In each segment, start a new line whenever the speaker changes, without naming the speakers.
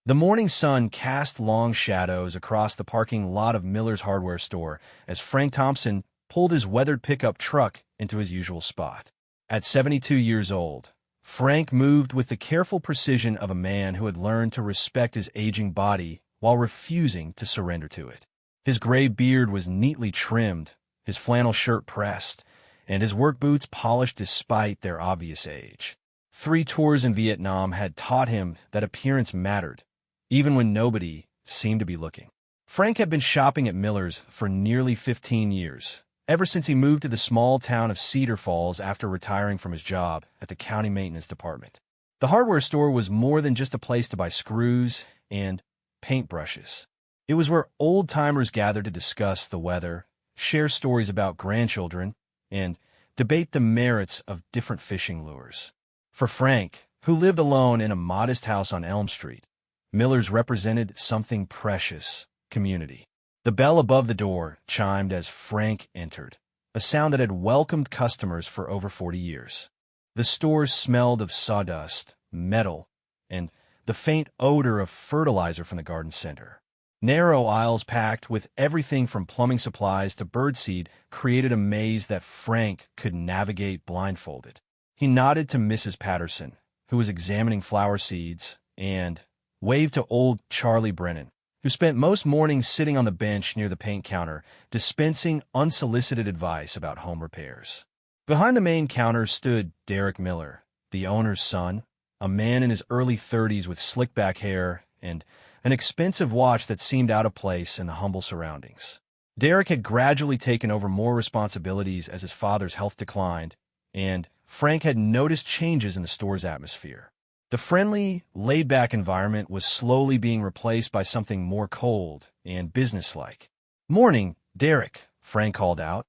The morning sun cast long shadows across the parking lot of Miller's hardware store as Frank Thompson pulled his weathered pickup truck into his usual spot. At 72 years old, Frank moved with the careful precision of a man who had learned to respect his aging body while refusing to surrender to it. His gray beard was neatly trimmed, his flannel shirt pressed, and his work boots polished despite their obvious age. 3 tours in Vietnam had taught him that appearance mattered, even when nobody seemed to be looking. Frank had been shopping at Miller's for nearly 15 years, ever since he moved to the small town of Cedar Falls after retiring from his job at the county maintenance department. The hardware store was more than just a place to buy screws and paintbrushes. It was where old-timers gathered to discuss the weather, share stories about grandchildren, and debate the merits of different fishing lures. For Frank, who lived alone in a modest house on Elm Street, Miller's represented something precious: community. The bell above the door chimed as Frank entered, a sound that had welcomed customers for over 40 years. The store smelled of sawdust, metal, and the faint odor of fertilizer from the garden center. Narrow aisles packed with everything from plumbing supplies to birdseed created a maze that Frank could navigate blindfolded. He nodded to Mrs. Patterson, who was examining flower seeds, and waved to old Charlie Brennan, who spent most mornings sitting on the bench near the paint counter, dispensing unsolicited advice about home repairs. Behind the main counter stood Derek Miller, the owner's son, a man in his early 30s with slick-back hair and an expensive watch that seemed out of place in the humble surroundings. Derek had gradually taken over more responsibilities as his father's health declined, and Frank had noticed changes in the store's atmosphere. The friendly, laid-back environment was slowly being replaced by something more cold and businesslike. "Morning, Derek," Frank called out,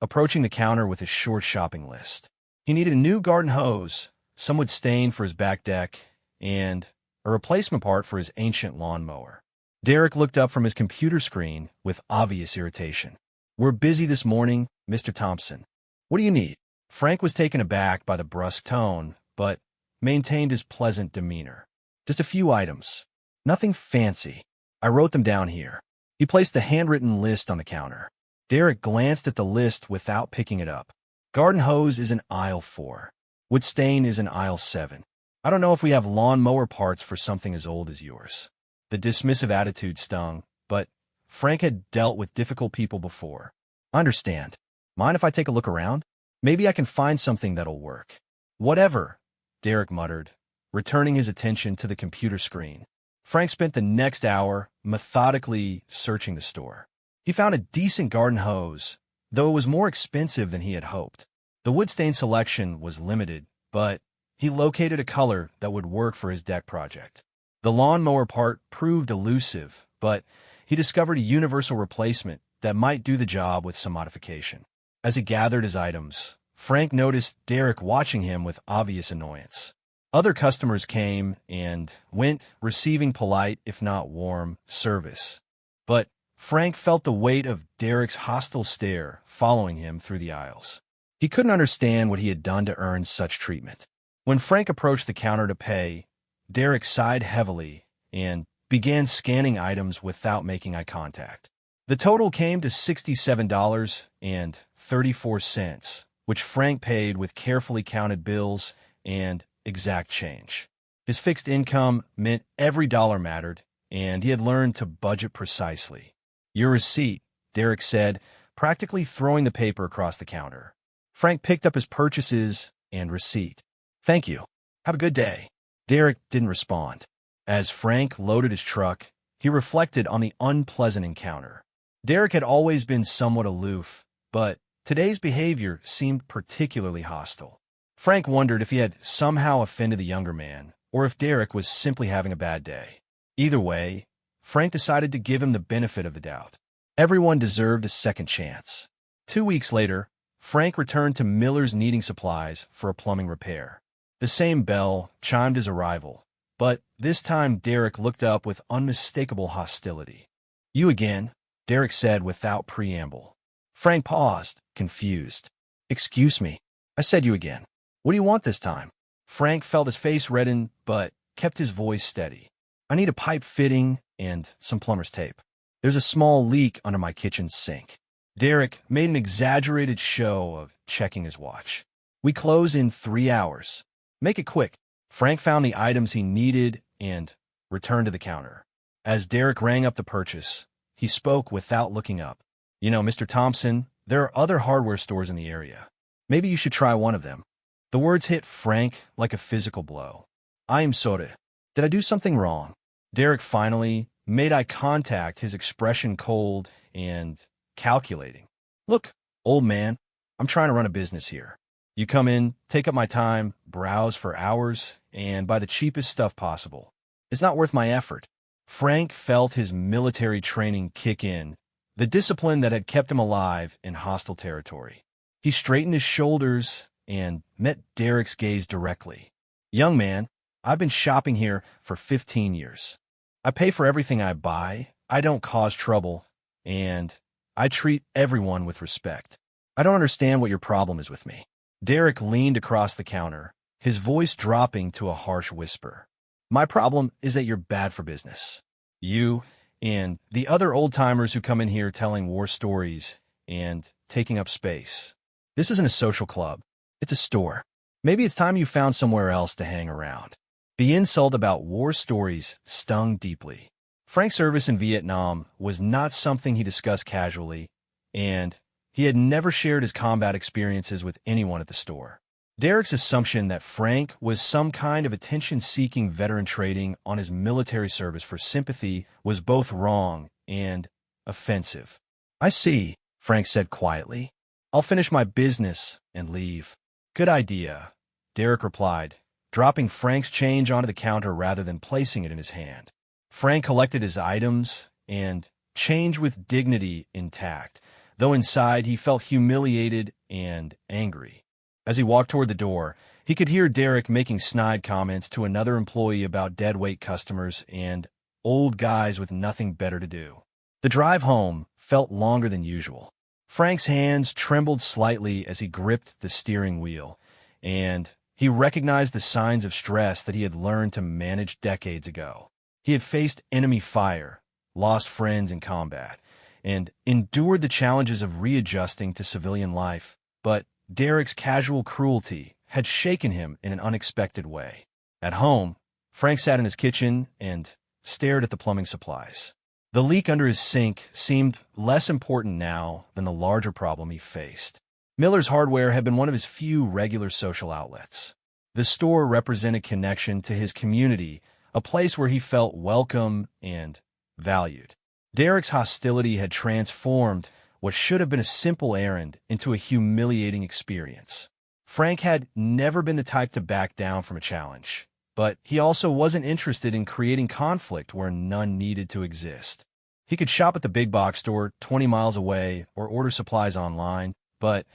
approaching the counter with his short shopping list. He needed a new garden hose, some wood stain for his back deck, and a replacement part for his ancient lawnmower. Derek looked up from his computer screen with obvious irritation. "We're busy this morning, Mr. Thompson. What do you need?" Frank was taken aback by the brusque tone, but maintained his pleasant demeanor. "Just a few items. Nothing fancy. I wrote them down here." He placed the handwritten list on the counter. Derek glanced at the list without picking it up. "Garden hose is in aisle 4. Wood stain is in aisle 7. I don't know if we have lawnmower parts for something as old as yours." The dismissive attitude stung, but Frank had dealt with difficult people before. "I understand. Mind if I take a look around? Maybe I can find something that'll work." "Whatever," Derek muttered, returning his attention to the computer screen. Frank spent the next hour methodically searching the store. He found a decent garden hose, though it was more expensive than he had hoped. The wood stain selection was limited, but he located a color that would work for his deck project. The lawnmower part proved elusive, but he discovered a universal replacement that might do the job with some modification. As he gathered his items, Frank noticed Derek watching him with obvious annoyance. Other customers came and went, receiving polite, if not warm, service. But Frank felt the weight of Derek's hostile stare following him through the aisles. He couldn't understand what he had done to earn such treatment. When Frank approached the counter to pay, Derek sighed heavily and began scanning items without making eye contact. The total came to $67.34, which Frank paid with carefully counted bills and exact change. His fixed income meant every dollar mattered, and he had learned to budget precisely. "Your receipt," Derek said, practically throwing the paper across the counter. Frank picked up his purchases and receipt. "Thank you. Have a good day." Derek didn't respond. As Frank loaded his truck, he reflected on the unpleasant encounter. Derek had always been somewhat aloof, but today's behavior seemed particularly hostile. Frank wondered if he had somehow offended the younger man, or if Derek was simply having a bad day. Either way, Frank decided to give him the benefit of the doubt. Everyone deserved a second chance. 2 weeks later, Frank returned to Miller's needing supplies for a plumbing repair. The same bell chimed his arrival, but this time Derek looked up with unmistakable hostility. "You again," Derek said without preamble. Frank paused, confused. "Excuse me. I said you again. What do you want this time?" Frank felt his face redden, but kept his voice steady. I need a pipe fitting and some plumber's tape. There's a small leak under my kitchen sink. Derek made an exaggerated show of checking his watch. We close in 3 hours. Make it quick. Frank found the items he needed and returned to the counter. As Derek rang up the purchase, he spoke without looking up. You know, Mr. Thompson, there are other hardware stores in the area. Maybe you should try one of them. The words hit Frank like a physical blow. I am sorry. Did I do something wrong? Derek finally made eye contact, his expression cold and calculating. Look, old man, I'm trying to run a business here. You come in, take up my time, browse for hours, and buy the cheapest stuff possible. It's not worth my effort. Frank felt his military training kick in, the discipline that had kept him alive in hostile territory. He straightened his shoulders and met Derek's gaze directly. Young man, I've been shopping here for 15 years. I pay for everything I buy, I don't cause trouble, and I treat everyone with respect. I don't understand what your problem is with me. Derek leaned across the counter, his voice dropping to a harsh whisper. My problem is that you're bad for business. You and the other old-timers who come in here telling war stories and taking up space. This isn't a social club. It's a store. Maybe it's time you found somewhere else to hang around. The insult about war stories stung deeply. Frank's service in Vietnam was not something he discussed casually, and he had never shared his combat experiences with anyone at the store. Derek's assumption that Frank was some kind of attention-seeking veteran trading on his military service for sympathy was both wrong and offensive. I see, Frank said quietly. I'll finish my business and leave. Good idea, Derek replied, dropping Frank's change onto the counter rather than placing it in his hand. Frank collected his items and change with dignity intact, though inside he felt humiliated and angry. As he walked toward the door, he could hear Derek making snide comments to another employee about deadweight customers and old guys with nothing better to do. The drive home felt longer than usual. Frank's hands trembled slightly as he gripped the steering wheel, and he recognized the signs of stress that he had learned to manage decades ago. He had faced enemy fire, lost friends in combat, and endured the challenges of readjusting to civilian life, but Derek's casual cruelty had shaken him in an unexpected way. At home, Frank sat in his kitchen and stared at the plumbing supplies. The leak under his sink seemed less important now than the larger problem he faced. Miller's Hardware had been one of his few regular social outlets. The store represented connection to his community, a place where he felt welcome and valued. Derek's hostility had transformed what should have been a simple errand into a humiliating experience. Frank had never been the type to back down from a challenge, but he also wasn't interested in creating conflict where none needed to exist. He could shop at the big box store 20 miles away or order supplies online, but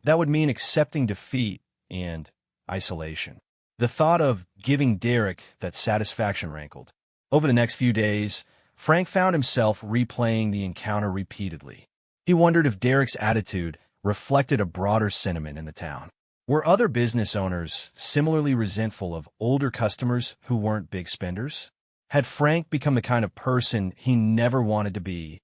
that would mean accepting defeat and isolation. The thought of giving Derek that satisfaction rankled. Over the next few days, Frank found himself replaying the encounter repeatedly. He wondered if Derek's attitude reflected a broader sentiment in the town. Were other business owners similarly resentful of older customers who weren't big spenders? Had Frank become the kind of person he never wanted to be,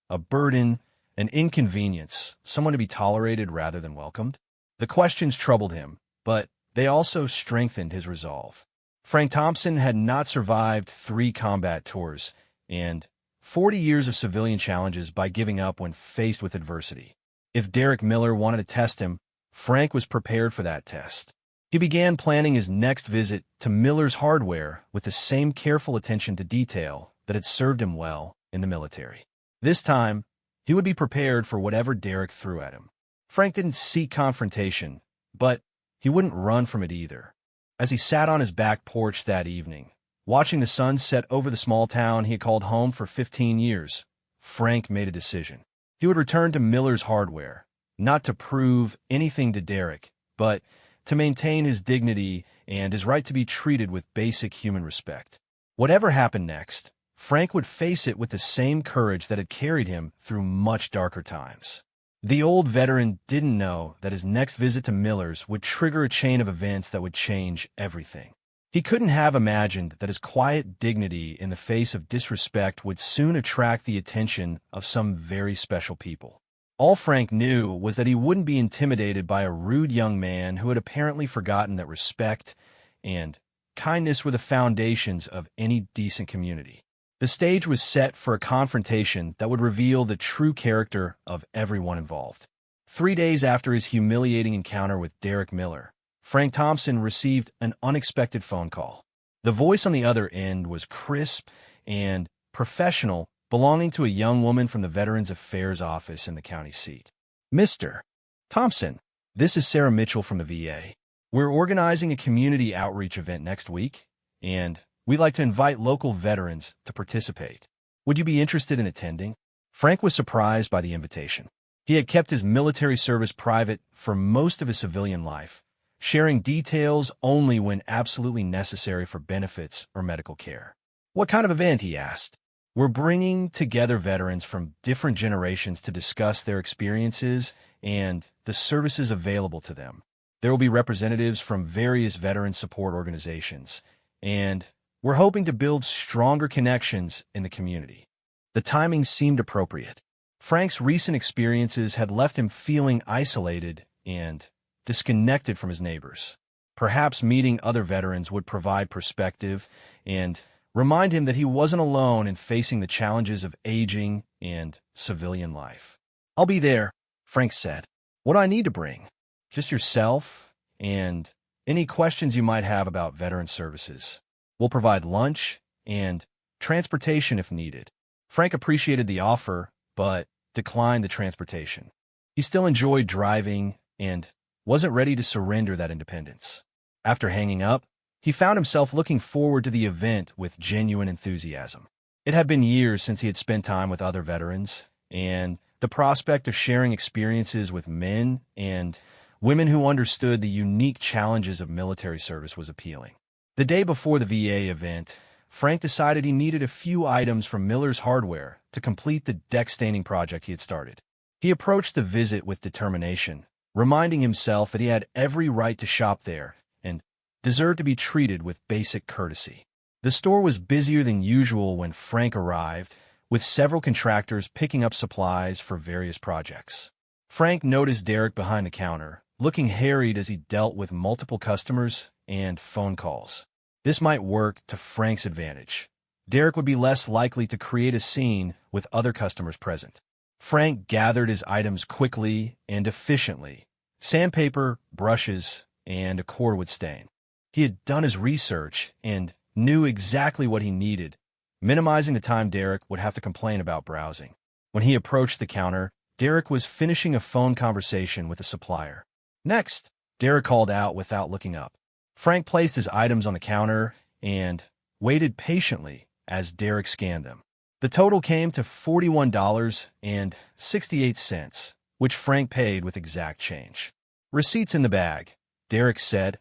a burden, an inconvenience, someone to be tolerated rather than welcomed? The questions troubled him, but they also strengthened his resolve. Frank Thompson had not survived 3 combat tours and 40 years of civilian challenges by giving up when faced with adversity. If Derek Miller wanted to test him, Frank was prepared for that test. He began planning his next visit to Miller's Hardware with the same careful attention to detail that had served him well in the military. This time, he would be prepared for whatever Derek threw at him. Frank didn't seek confrontation, but he wouldn't run from it either. As he sat on his back porch that evening, watching the sun set over the small town he had called home for 15 years, Frank made a decision. He would return to Miller's Hardware, not to prove anything to Derek, but to maintain his dignity and his right to be treated with basic human respect. Whatever happened next, Frank would face it with the same courage that had carried him through much darker times. The old veteran didn't know that his next visit to Miller's would trigger a chain of events that would change everything. He couldn't have imagined that his quiet dignity in the face of disrespect would soon attract the attention of some very special people. All Frank knew was that he wouldn't be intimidated by a rude young man who had apparently forgotten that respect and kindness were the foundations of any decent community. The stage was set for a confrontation that would reveal the true character of everyone involved. 3 days after his humiliating encounter with Derek Miller, Frank Thompson received an unexpected phone call. The voice on the other end was crisp and professional, belonging to a young woman from the Veterans Affairs office in the county seat. "Mr. Thompson, this is Sarah Mitchell from the VA. We're organizing a community outreach event next week, and we'd like to invite local veterans to participate. Would you be interested in attending?" Frank was surprised by the invitation. He had kept his military service private for most of his civilian life, sharing details only when absolutely necessary for benefits or medical care. "What kind of event?" he asked. "We're bringing together veterans from different generations to discuss their experiences and the services available to them. There will be representatives from various veteran support organizations, and we're hoping to build stronger connections in the community." The timing seemed appropriate. Frank's recent experiences had left him feeling isolated and disconnected from his neighbors. Perhaps meeting other veterans would provide perspective and remind him that he wasn't alone in facing the challenges of aging and civilian life. "I'll be there," Frank said. "What do I need to bring?" "Just yourself and any questions you might have about veteran services. We'll provide lunch and transportation if needed." Frank appreciated the offer, but declined the transportation. He still enjoyed driving and wasn't ready to surrender that independence. After hanging up, he found himself looking forward to the event with genuine enthusiasm. It had been years since he had spent time with other veterans, and the prospect of sharing experiences with men and women who understood the unique challenges of military service was appealing. The day before the VA event, Frank decided he needed a few items from Miller's Hardware to complete the deck staining project he had started. He approached the visit with determination, reminding himself that he had every right to shop there and deserved to be treated with basic courtesy. The store was busier than usual when Frank arrived, with several contractors picking up supplies for various projects. Frank noticed Derek behind the counter, looking harried as he dealt with multiple customers and phone calls. This might work to Frank's advantage. Derek would be less likely to create a scene with other customers present. Frank gathered his items quickly and efficiently: sandpaper, brushes, and a cord with stain. He had done his research and knew exactly what he needed, minimizing the time Derek would have to complain about browsing. When he approached the counter, Derek was finishing a phone conversation with a supplier. "Next," Derek called out without looking up. Frank placed his items on the counter and waited patiently as Derek scanned them. The total came to $41.68, which Frank paid with exact change. "Receipts in the bag," Derek said,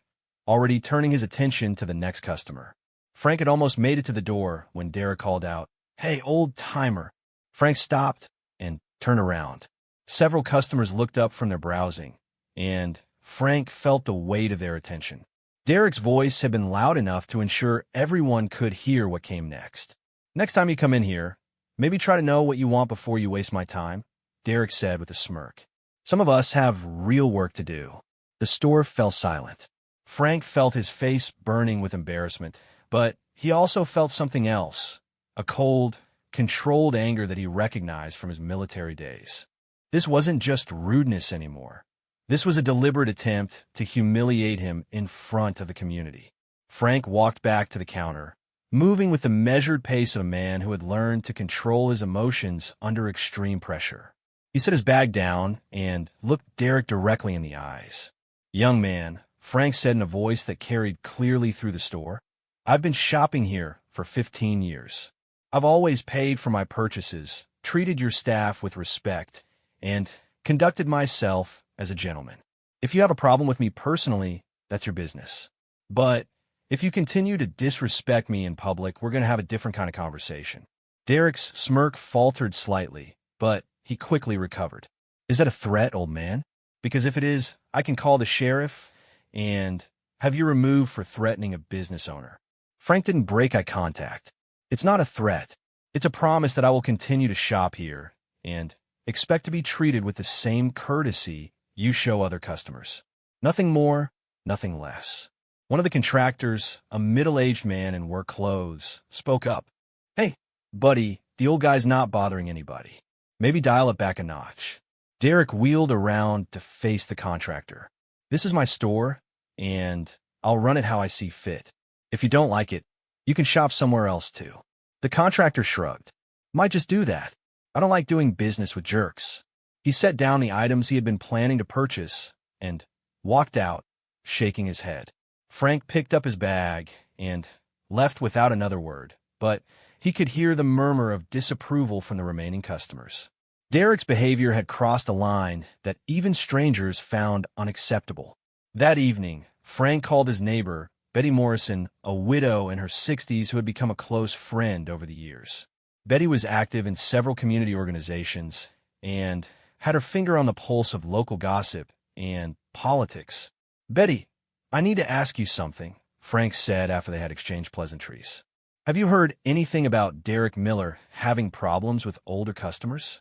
already turning his attention to the next customer. Frank had almost made it to the door when Derek called out, "Hey, old timer." Frank stopped and turned around. Several customers looked up from their browsing, and Frank felt the weight of their attention. Derek's voice had been loud enough to ensure everyone could hear what came next. "Next time you come in here, maybe try to know what you want before you waste my time," Derek said with a smirk. "Some of us have real work to do." The store fell silent. Frank felt his face burning with embarrassment, but he also felt something else, a cold, controlled anger that he recognized from his military days. This wasn't just rudeness anymore. This was a deliberate attempt to humiliate him in front of the community. Frank walked back to the counter, moving with the measured pace of a man who had learned to control his emotions under extreme pressure. He set his bag down and looked Derek directly in the eyes. "Young man," Frank said in a voice that carried clearly through the store, "I've been shopping here for 15 years. I've always paid for my purchases, treated your staff with respect, and conducted myself as a gentleman. If you have a problem with me personally, that's your business. But if you continue to disrespect me in public, we're going to have a different kind of conversation." Derek's smirk faltered slightly, but he quickly recovered. "Is that a threat, old man? Because if it is, I can call the sheriff, and have you removed for threatening a business owner." Frank didn't break eye contact. "It's not a threat. It's a promise that I will continue to shop here and expect to be treated with the same courtesy you show other customers. Nothing more, nothing less." One of the contractors, a middle-aged man in work clothes, spoke up. "Hey, buddy, the old guy's not bothering anybody. Maybe dial it back a notch." Derek wheeled around to face the contractor. "This is my store, and I'll run it how I see fit. If you don't like it, you can shop somewhere else too." The contractor shrugged. "Might just do that. I don't like doing business with jerks." He set down the items he had been planning to purchase and walked out, shaking his head. Frank picked up his bag and left without another word, but he could hear the murmur of disapproval from the remaining customers. Derek's behavior had crossed a line that even strangers found unacceptable. That evening, Frank called his neighbor, Betty Morrison, a widow in her 60s who had become a close friend over the years. Betty was active in several community organizations and had her finger on the pulse of local gossip and politics. "Betty, I need to ask you something," Frank said after they had exchanged pleasantries. "Have you heard anything about Derek Miller having problems with older customers?"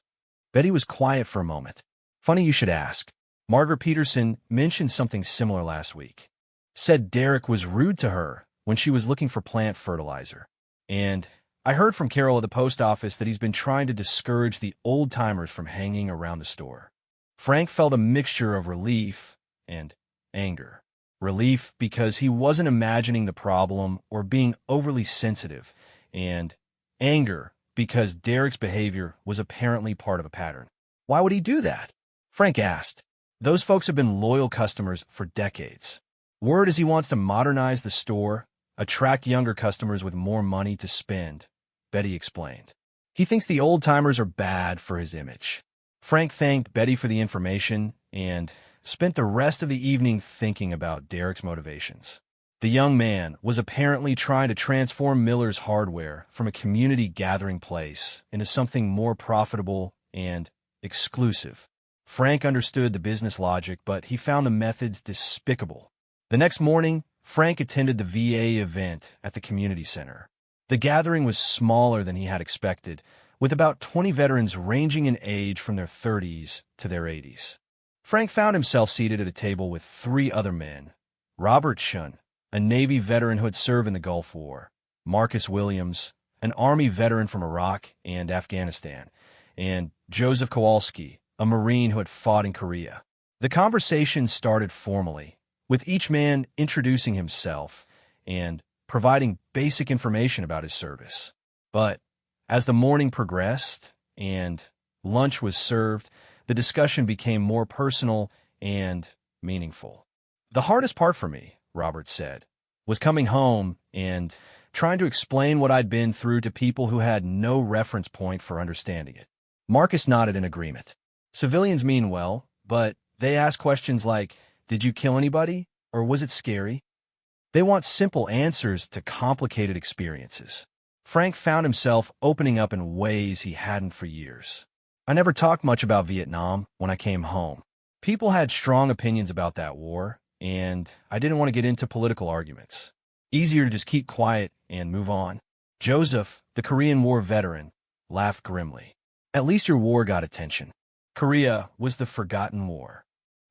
Betty was quiet for a moment. "Funny you should ask. Margaret Peterson mentioned something similar last week. Said Derek was rude to her when she was looking for plant fertilizer. And I heard from Carol at the post office that he's been trying to discourage the old-timers from hanging around the store." Frank felt a mixture of relief and anger. Relief because he wasn't imagining the problem or being overly sensitive, and anger because Derek's behavior was apparently part of a pattern. "Why would he do that?" Frank asked. "Those folks have been loyal customers for decades. Word is he wants to modernize the store, attract younger customers with more money to spend," Betty explained. "He thinks the old-timers are bad for his image." Frank thanked Betty for the information and spent the rest of the evening thinking about Derek's motivations. The young man was apparently trying to transform Miller's Hardware from a community gathering place into something more profitable and exclusive. Frank understood the business logic, but he found the methods despicable. The next morning, Frank attended the VA event at the community center. The gathering was smaller than he had expected, with about 20 veterans ranging in age from their 30s to their 80s. Frank found himself seated at a table with 3 other men: Robert Shun, a Navy veteran who had served in the Gulf War; Marcus Williams, an Army veteran from Iraq and Afghanistan; and Joseph Kowalski, a Marine who had fought in Korea. The conversation started formally, with each man introducing himself and providing basic information about his service. But as the morning progressed and lunch was served, the discussion became more personal and meaningful. "The hardest part for me," Robert said, "was coming home and trying to explain what I'd been through to people who had no reference point for understanding it." Marcus nodded in agreement. "Civilians mean well, but they ask questions like, 'Did you kill anybody?' Or 'Was it scary?' They want simple answers to complicated experiences." Frank found himself opening up in ways he hadn't for years. "I never talked much about Vietnam when I came home. People had strong opinions about that war, and I didn't want to get into political arguments. Easier to just keep quiet and move on." Joseph, the Korean War veteran, laughed grimly. "At least your war got attention. Korea was the forgotten war.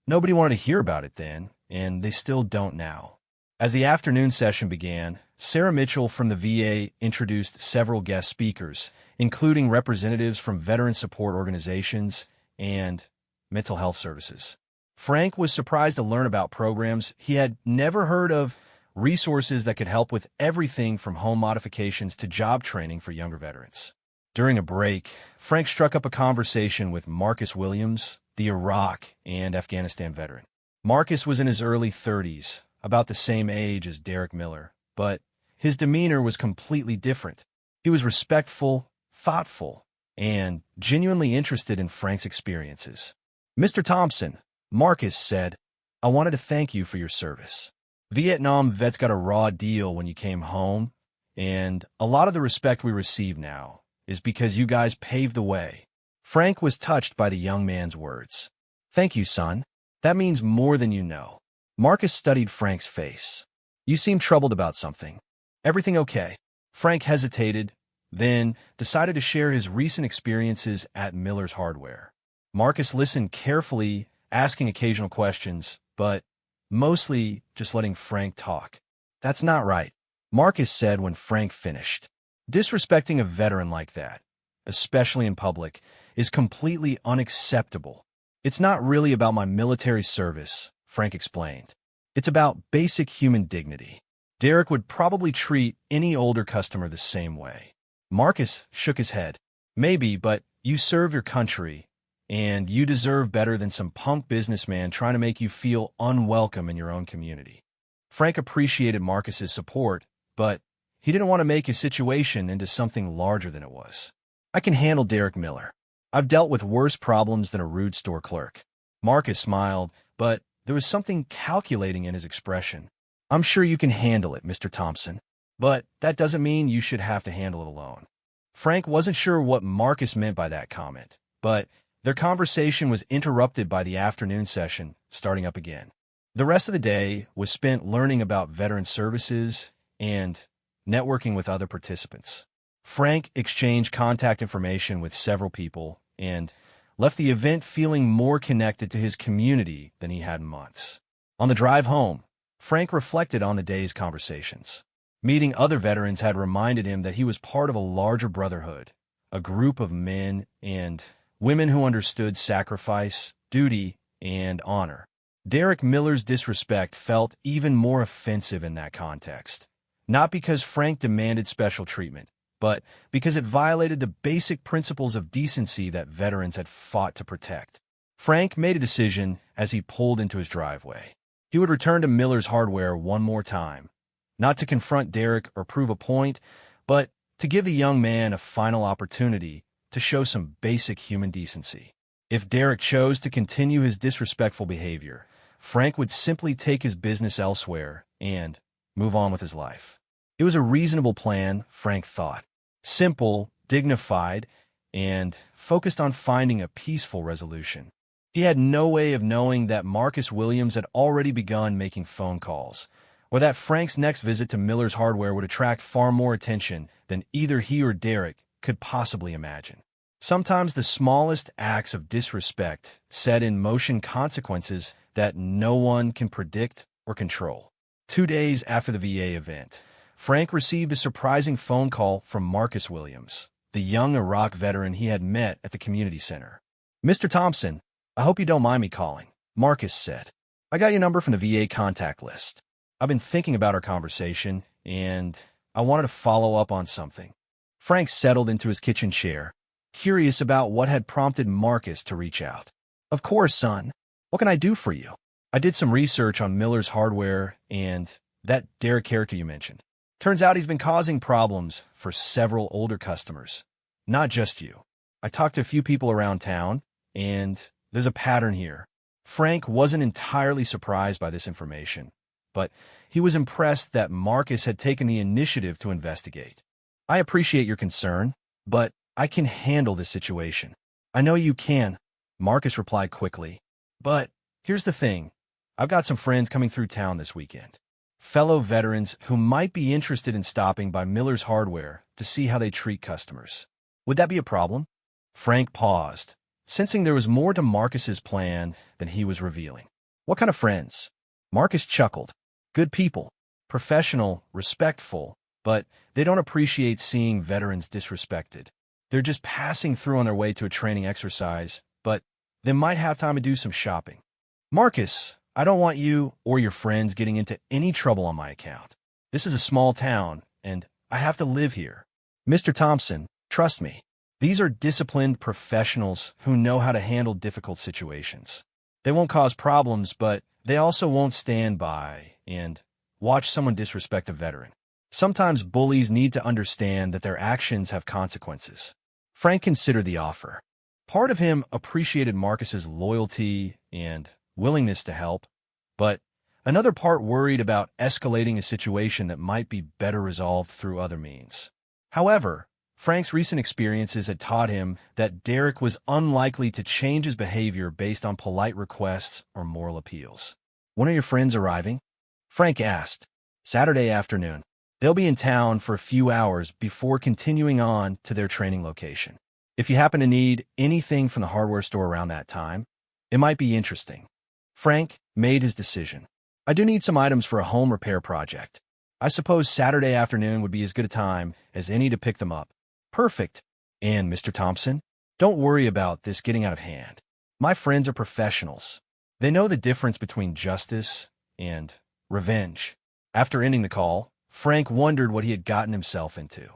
Nobody wanted to hear about it then, and they still don't now." As the afternoon session began, Sarah Mitchell from the VA introduced several guest speakers, including representatives from veteran support organizations and mental health services. Frank was surprised to learn about programs he had never heard of, resources that could help with everything from home modifications to job training for younger veterans. During a break, Frank struck up a conversation with Marcus Williams, the Iraq and Afghanistan veteran. Marcus was in his early 30s, about the same age as Derek Miller, but his demeanor was completely different. He was respectful, thoughtful, and genuinely interested in Frank's experiences. "Mr. Thompson," Marcus said, "I wanted to thank you for your service. Vietnam vets got a raw deal when you came home, and a lot of the respect we receive now is because you guys paved the way." Frank was touched by the young man's words. "Thank you, son. That means more than you know." Marcus studied Frank's face. "You seem troubled about something. Everything okay?" Frank hesitated, then decided to share his recent experiences at Miller's Hardware. Marcus listened carefully, asking occasional questions, but mostly just letting Frank talk. "That's not right," Marcus said when Frank finished. "Disrespecting a veteran like that, especially in public, is completely unacceptable." "It's not really about my military service," Frank explained. "It's about basic human dignity. Derek would probably treat any older customer the same way." Marcus shook his head. "Maybe, but you serve your country, and you deserve better than some punk businessman trying to make you feel unwelcome in your own community." Frank appreciated Marcus's support, but he didn't want to make his situation into something larger than it was. "I can handle Derek Miller. I've dealt with worse problems than a rude store clerk." Marcus smiled, but there was something calculating in his expression. "I'm sure you can handle it, Mr. Thompson, but that doesn't mean you should have to handle it alone." Frank wasn't sure what Marcus meant by that comment, but their conversation was interrupted by the afternoon session starting up again. The rest of the day was spent learning about veteran services and networking with other participants. Frank exchanged contact information with several people and left the event feeling more connected to his community than he had in months. On the drive home, Frank reflected on the day's conversations. Meeting other veterans had reminded him that he was part of a larger brotherhood, a group of men and women who understood sacrifice, duty, and honor. Derek Miller's disrespect felt even more offensive in that context, not because Frank demanded special treatment, but because it violated the basic principles of decency that veterans had fought to protect. Frank made a decision as he pulled into his driveway. He would return to Miller's Hardware one more time, not to confront Derek or prove a point, but to give the young man a final opportunity to show some basic human decency. If Derek chose to continue his disrespectful behavior, Frank would simply take his business elsewhere and move on with his life. It was a reasonable plan, Frank thought. Simple, dignified, and focused on finding a peaceful resolution. He had no way of knowing that Marcus Williams had already begun making phone calls, or that Frank's next visit to Miller's Hardware would attract far more attention than either he or Derek could possibly imagine. Sometimes the smallest acts of disrespect set in motion consequences that no one can predict or control. 2 days after the VA event, Frank received a surprising phone call from Marcus Williams, the young Iraq veteran he had met at the community center. "Mr. Thompson, I hope you don't mind me calling," Marcus said. "I got your number from the VA contact list. I've been thinking about our conversation, and I wanted to follow up on something." Frank settled into his kitchen chair, curious about what had prompted Marcus to reach out. "Of course, son. What can I do for you?" "I did some research on Miller's Hardware and that Derek character you mentioned. Turns out he's been causing problems for several older customers, not just you. I talked to a few people around town, and there's a pattern here." Frank wasn't entirely surprised by this information, but he was impressed that Marcus had taken the initiative to investigate. "I appreciate your concern, but I can handle this situation." "I know you can," Marcus replied quickly. "But here's the thing. I've got some friends coming through town this weekend. Fellow veterans who might be interested in stopping by Miller's Hardware to see how they treat customers. Would that be a problem?" Frank paused, sensing there was more to Marcus's plan than he was revealing. "What kind of friends?" Marcus chuckled. "Good people. Professional, respectful, but they don't appreciate seeing veterans disrespected. They're just passing through on their way to a training exercise, but they might have time to do some shopping." "Marcus, I don't want you or your friends getting into any trouble on my account. This is a small town, and I have to live here. Mr. Thompson, trust me. These are disciplined professionals who know how to handle difficult situations. They won't cause problems, but they also won't stand by and watch someone disrespect a veteran. Sometimes bullies need to understand that their actions have consequences." Frank considered the offer. Part of him appreciated Marcus's loyalty and willingness to help, but another part worried about escalating a situation that might be better resolved through other means. However, Frank's recent experiences had taught him that Derek was unlikely to change his behavior based on polite requests or moral appeals. When are your friends arriving? Frank asked. Saturday afternoon. They'll be in town for a few hours before continuing on to their training location. If you happen to need anything from the hardware store around that time, it might be interesting. Frank made his decision. I do need some items for a home repair project. I suppose Saturday afternoon would be as good a time as any to pick them up. Perfect. And Mr. Thompson, don't worry about this getting out of hand. My friends are professionals. They know the difference between justice and revenge. After ending the call, Frank wondered what he had gotten himself into.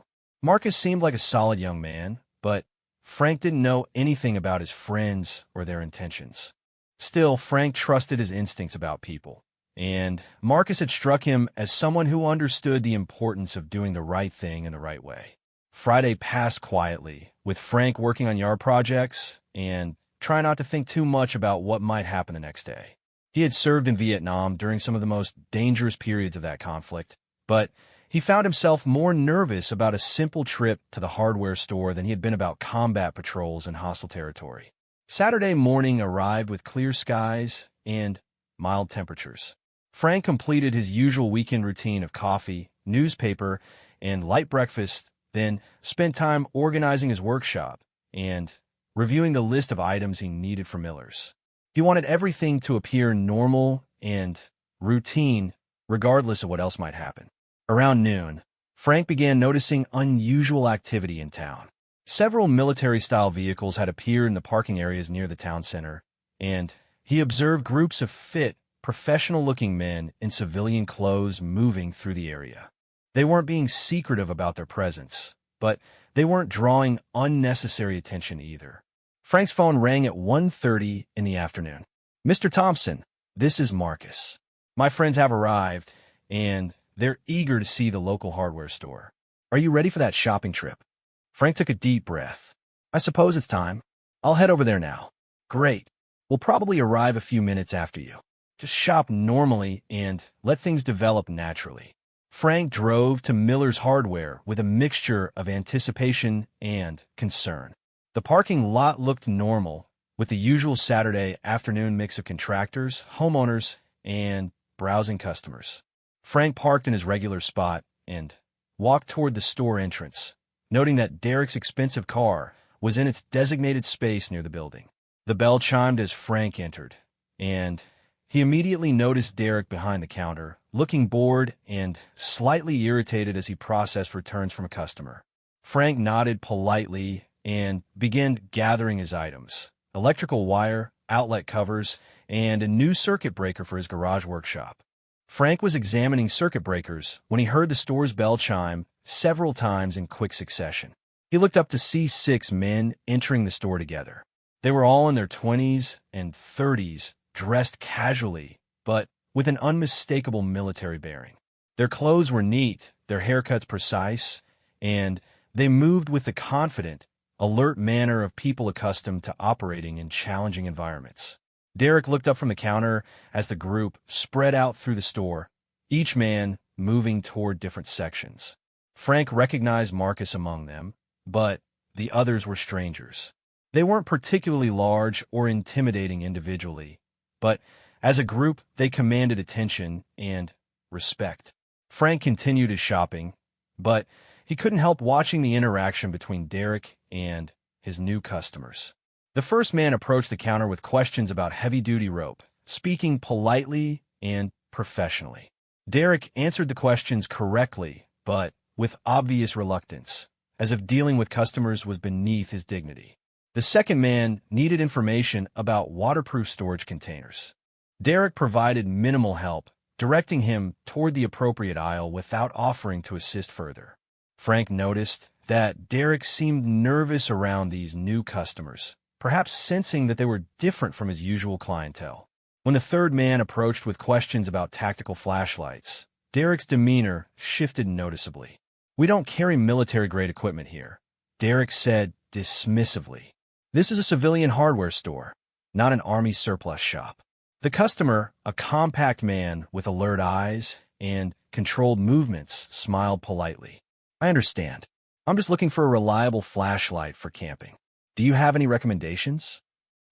Marcus seemed like a solid young man, but Frank didn't know anything about his friends or their intentions. Still, Frank trusted his instincts about people, and Marcus had struck him as someone who understood the importance of doing the right thing in the right way. Friday passed quietly, with Frank working on yard projects and trying not to think too much about what might happen the next day. He had served in Vietnam during some of the most dangerous periods of that conflict, but he found himself more nervous about a simple trip to the hardware store than he had been about combat patrols in hostile territory. Saturday morning arrived with clear skies and mild temperatures. Frank completed his usual weekend routine of coffee, newspaper, and light breakfast, then spent time organizing his workshop and reviewing the list of items he needed for Miller's. He wanted everything to appear normal and routine, regardless of what else might happen. Around noon, Frank began noticing unusual activity in town. Several military-style vehicles had appeared in the parking areas near the town center, and he observed groups of fit, professional-looking men in civilian clothes moving through the area. They weren't being secretive about their presence, but they weren't drawing unnecessary attention either. Frank's phone rang at 1:30 in the afternoon. Mr. Thompson, this is Marcus. My friends have arrived, and they're eager to see the local hardware store. Are you ready for that shopping trip? Frank took a deep breath. I suppose it's time. I'll head over there now. Great. We'll probably arrive a few minutes after you. Just shop normally and let things develop naturally. Frank drove to Miller's Hardware with a mixture of anticipation and concern. The parking lot looked normal, with the usual Saturday afternoon mix of contractors, homeowners, and browsing customers. Frank parked in his regular spot and walked toward the store entrance, noting that Derek's expensive car was in its designated space near the building. The bell chimed as Frank entered, and he immediately noticed Derek behind the counter, looking bored and slightly irritated as he processed returns from a customer. Frank nodded politely and began gathering his items: electrical wire, outlet covers, and a new circuit breaker for his garage workshop. Frank was examining circuit breakers when he heard the store's bell chime several times in quick succession. He looked up to see 6 men entering the store together. They were all in their 20s and 30s, dressed casually, but with an unmistakable military bearing. Their clothes were neat, their haircuts precise, and they moved with the confident, alert manner of people accustomed to operating in challenging environments. Derek looked up from the counter as the group spread out through the store, each man moving toward different sections. Frank recognized Marcus among them, but the others were strangers. They weren't particularly large or intimidating individually, but as a group, they commanded attention and respect. Frank continued his shopping, but he couldn't help watching the interaction between Derek and his new customers. The first man approached the counter with questions about heavy-duty rope, speaking politely and professionally. Derek answered the questions correctly, but with obvious reluctance, as if dealing with customers was beneath his dignity. The second man needed information about waterproof storage containers. Derek provided minimal help, directing him toward the appropriate aisle without offering to assist further. Frank noticed that Derek seemed nervous around these new customers, perhaps sensing that they were different from his usual clientele. When the third man approached with questions about tactical flashlights, Derek's demeanor shifted noticeably. "We don't carry military-grade equipment here," Derek said dismissively. "This is a civilian hardware store, not an army surplus shop." The customer, a compact man with alert eyes and controlled movements, smiled politely. "I understand. I'm just looking for a reliable flashlight for camping. Do you have any recommendations?"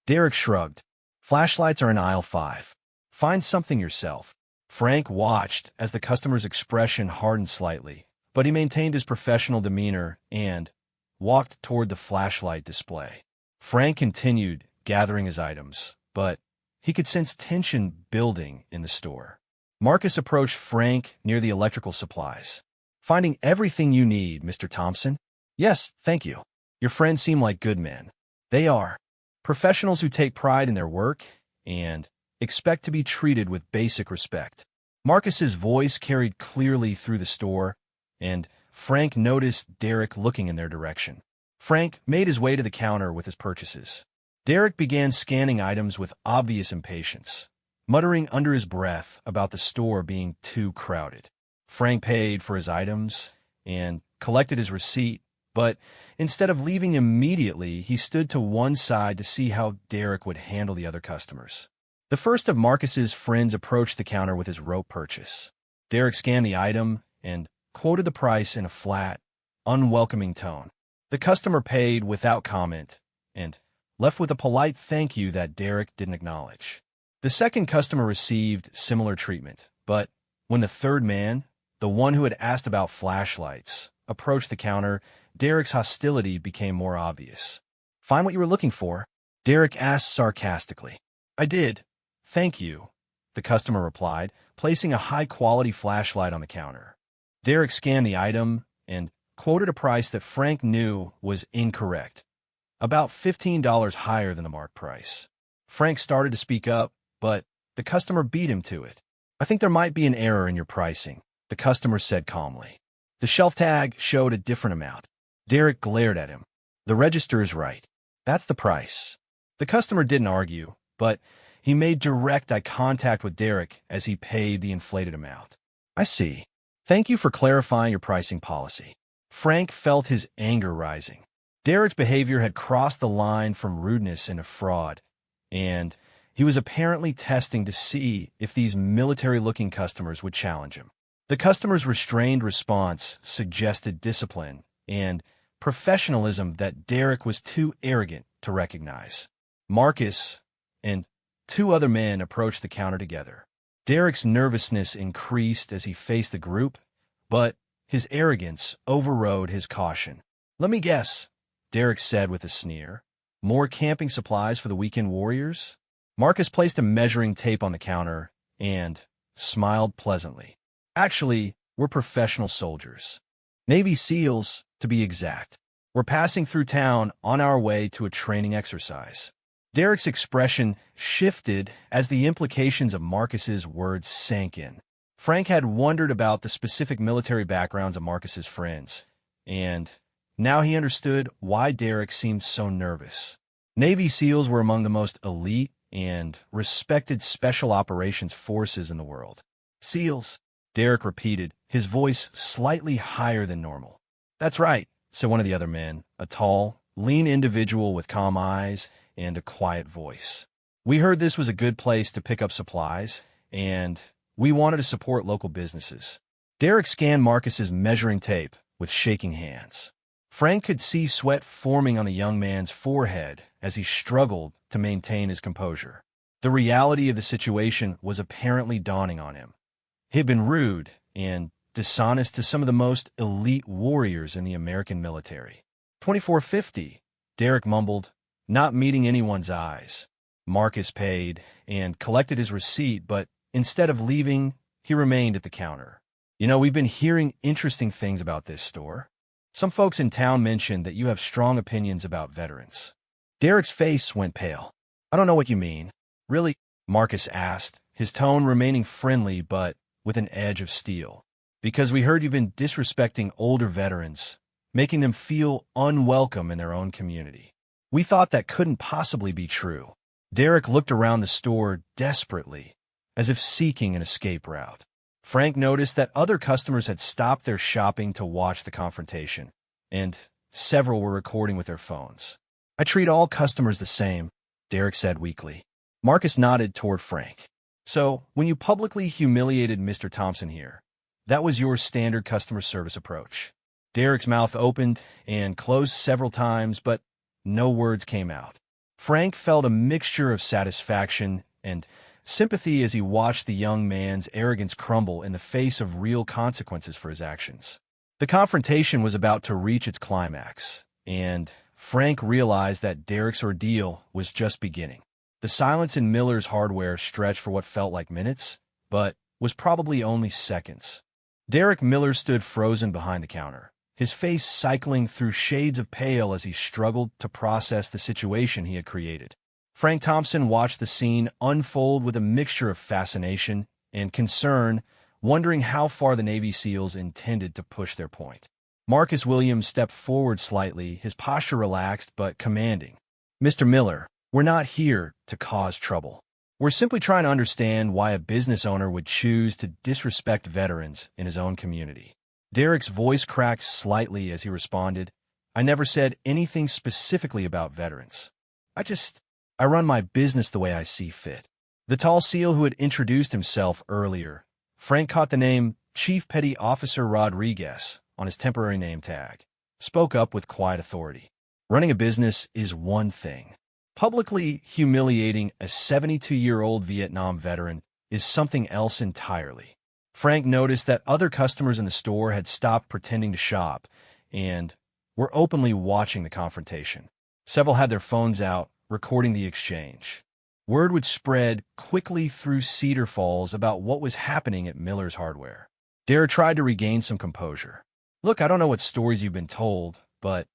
Derek shrugged. "Flashlights are in aisle 5. Find something yourself. Frank watched as the customer's expression hardened slightly, but he maintained his professional demeanor and walked toward the flashlight display. Frank continued gathering his items, but he could sense tension building in the store. Marcus approached Frank near the electrical supplies. "Finding everything you need, Mr. Thompson?" "Yes, thank you. Your friends seem like good men." "They are. Professionals who take pride in their work and expect to be treated with basic respect." Marcus's voice carried clearly through the store, and Frank noticed Derek looking in their direction. Frank made his way to the counter with his purchases. Derek began scanning items with obvious impatience, muttering under his breath about the store being too crowded. Frank paid for his items and collected his receipt, but instead of leaving immediately, he stood to one side to see how Derek would handle the other customers. The first of Marcus's friends approached the counter with his rope purchase. Derek scanned the item and quoted the price in a flat, unwelcoming tone. The customer paid without comment and left with a polite thank you that Derek didn't acknowledge. The second customer received similar treatment, but when the third man, the one who had asked about flashlights, approached the counter, Derek's hostility became more obvious. "Find what you were looking for?" Derek asked sarcastically. "I did. Thank you," the customer replied, placing a high-quality flashlight on the counter. Derek scanned the item and quoted a price that Frank knew was incorrect, about $15 higher than the marked price. Frank started to speak up, but the customer beat him to it. "I think there might be an error in your pricing," the customer said calmly. "The shelf tag showed a different amount." Derek glared at him. "The register is right. That's the price." The customer didn't argue, but he made direct eye contact with Derek as he paid the inflated amount. "I see. Thank you for clarifying your pricing policy." Frank felt his anger rising. Derek's behavior had crossed the line from rudeness into fraud, and he was apparently testing to see if these military-looking customers would challenge him. The customer's restrained response suggested discipline and professionalism that Derek was too arrogant to recognize. Marcus and two other men approached the counter together. Derek's nervousness increased as he faced the group, but his arrogance overrode his caution. "Let me guess," Derek said with a sneer. "More camping supplies for the weekend warriors?" Marcus placed a measuring tape on the counter and smiled pleasantly. "Actually, we're professional soldiers. Navy SEALs, to be exact. We're passing through town on our way to a training exercise." Derek's expression shifted as the implications of Marcus's words sank in. Frank had wondered about the specific military backgrounds of Marcus's friends, and now he understood why Derek seemed so nervous. Navy SEALs were among the most elite and respected special operations forces in the world. "SEALs," Derek repeated, his voice slightly higher than normal. "That's right," said one of the other men, a tall, lean individual with calm eyes and a quiet voice. "We heard this was a good place to pick up supplies, and we wanted to support local businesses." Derek scanned Marcus's measuring tape with shaking hands. Frank could see sweat forming on the young man's forehead as he struggled to maintain his composure. The reality of the situation was apparently dawning on him. He had been rude and dishonest to some of the most elite warriors in the American military. "$24.50, Derek mumbled, not meeting anyone's eyes. Marcus paid and collected his receipt, but instead of leaving, he remained at the counter. "You know, we've been hearing interesting things about this store. Some folks in town mentioned that you have strong opinions about veterans." Derek's face went pale. "I don't know what you mean." "Really?" Marcus asked, his tone remaining friendly but with an edge of steel. "Because we heard you've been disrespecting older veterans, making them feel unwelcome in their own community. We thought that couldn't possibly be true." Derek looked around the store desperately, as if seeking an escape route. Frank noticed that other customers had stopped their shopping to watch the confrontation, and several were recording with their phones. "I treat all customers the same," Derek said weakly. Marcus nodded toward Frank. "So, when you publicly humiliated Mr. Thompson here, that was your standard customer service approach?" Derek's mouth opened and closed several times, but no words came out. Frank felt a mixture of satisfaction and sympathy as he watched the young man's arrogance crumble in the face of real consequences for his actions. The confrontation was about to reach its climax, and Frank realized that Derek's ordeal was just beginning. The silence in Miller's Hardware stretched for what felt like minutes, but was probably only seconds. Derek Miller stood frozen behind the counter, his face cycling through shades of pale as he struggled to process the situation he had created. Frank Thompson watched the scene unfold with a mixture of fascination and concern, wondering how far the Navy SEALs intended to push their point. Marcus Williams stepped forward slightly, his posture relaxed but commanding. "Mr. Miller, we're not here to cause trouble. We're simply trying to understand why a business owner would choose to disrespect veterans in his own community." Derek's voice cracked slightly as he responded, "I never said anything specifically about veterans. I run my business the way I see fit." The tall SEAL who had introduced himself earlier, Frank caught the name Chief Petty Officer Rodriguez on his temporary name tag, spoke up with quiet authority. "Running a business is one thing. Publicly humiliating a 72-year-old Vietnam veteran is something else entirely." Frank noticed that other customers in the store had stopped pretending to shop and were openly watching the confrontation. Several had their phones out, recording the exchange. Word would spread quickly through Cedar Falls about what was happening at Miller's Hardware. Derek tried to regain some composure. "Look, I don't know what stories you've been told, but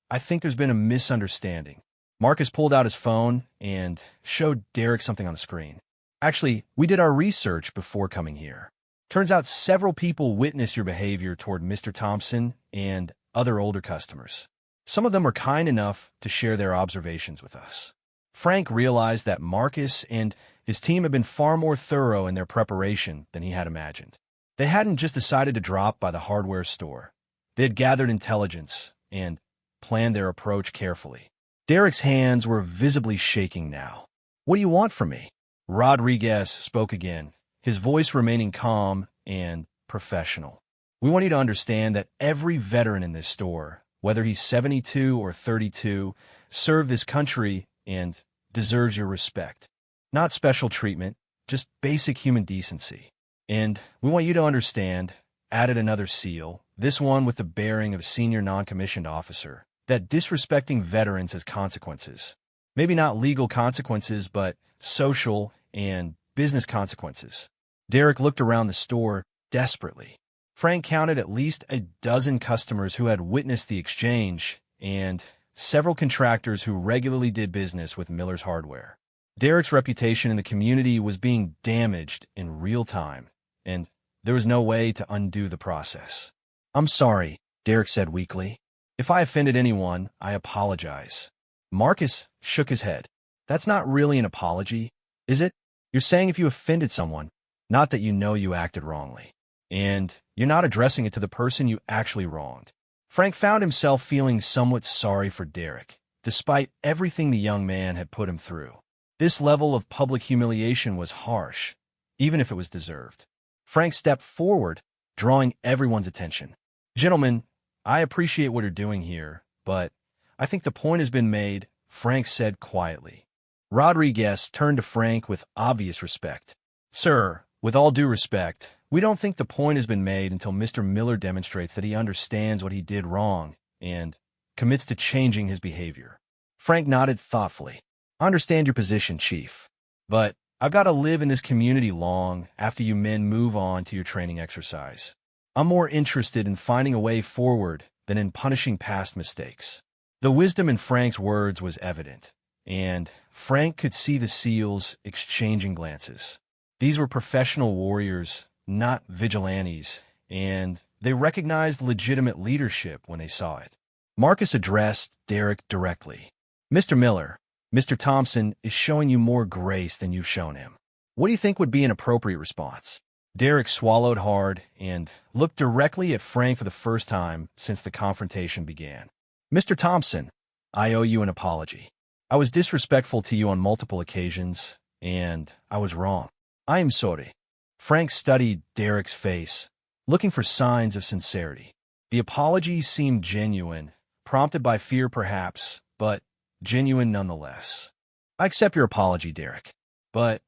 I think there's been a misunderstanding." Marcus pulled out his phone and showed Derek something on the screen. "Actually, we did our research before coming here. Turns out several people witnessed your behavior toward Mr. Thompson and other older customers. Some of them were kind enough to share their observations with us." Frank realized that Marcus and his team had been far more thorough in their preparation than he had imagined. They hadn't just decided to drop by the hardware store. They had gathered intelligence and planned their approach carefully. Derek's hands were visibly shaking now. "What do you want from me?" Rodriguez spoke again, his voice remaining calm and professional. "We want you to understand that every veteran in this store, whether he's 72 or 32, served this country and deserves your respect. Not special treatment, just basic human decency. And we want you to understand," added another SEAL, this one with the bearing of a senior non-commissioned officer, "that disrespecting veterans has consequences. Maybe not legal consequences, but social and business consequences." Derek looked around the store desperately. Frank counted at least a dozen customers who had witnessed the exchange and several contractors who regularly did business with Miller's Hardware. Derek's reputation in the community was being damaged in real time, and there was no way to undo the process. "I'm sorry," Derek said weakly. "If I offended anyone, I apologize." Marcus shook his head. "That's not really an apology, is it? You're saying if you offended someone, not that you know you acted wrongly. And you're not addressing it to the person you actually wronged." Frank found himself feeling somewhat sorry for Derek, despite everything the young man had put him through. This level of public humiliation was harsh, even if it was deserved. Frank stepped forward, drawing everyone's attention. "Gentlemen, I appreciate what you're doing here, but I think the point has been made," Frank said quietly. Rodriguez turned to Frank with obvious respect. "Sir, with all due respect, we don't think the point has been made until Mr. Miller demonstrates that he understands what he did wrong and commits to changing his behavior." Frank nodded thoughtfully. "I understand your position, Chief, but I've got to live in this community long after you men move on to your training exercise. I'm more interested in finding a way forward than in punishing past mistakes." The wisdom in Frank's words was evident, and Frank could see the SEALs exchanging glances. These were professional warriors, not vigilantes, and they recognized legitimate leadership when they saw it. Marcus addressed Derek directly. "Mr. Miller, Mr. Thompson is showing you more grace than you've shown him. What do you think would be an appropriate response?" Derek swallowed hard and looked directly at Frank for the first time since the confrontation began. "Mr. Thompson, I owe you an apology. I was disrespectful to you on multiple occasions, and I was wrong. I am sorry." Frank studied Derek's face, looking for signs of sincerity. The apology seemed genuine, prompted by fear perhaps, but genuine nonetheless. "I accept your apology, Derek, but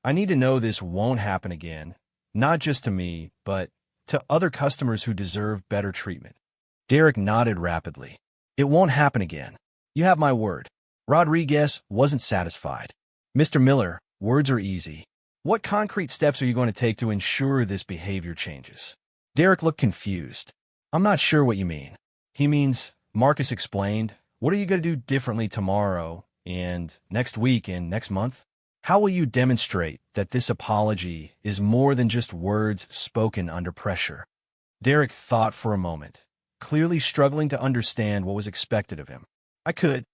I need to know this won't happen again, not just to me, but to other customers who deserve better treatment. Derek nodded rapidly. It won't happen again. You have my word. Rodriguez wasn't satisfied. Mr. Miller, words are easy. What concrete steps are you going to take to ensure this behavior changes? Derek looked confused. I'm not sure what you mean. He means, Marcus explained, what are you going to do differently tomorrow and next week and next month? How will you demonstrate that this apology is more than just words spoken under pressure? Derek thought for a moment, clearly struggling to understand what was expected of him. I could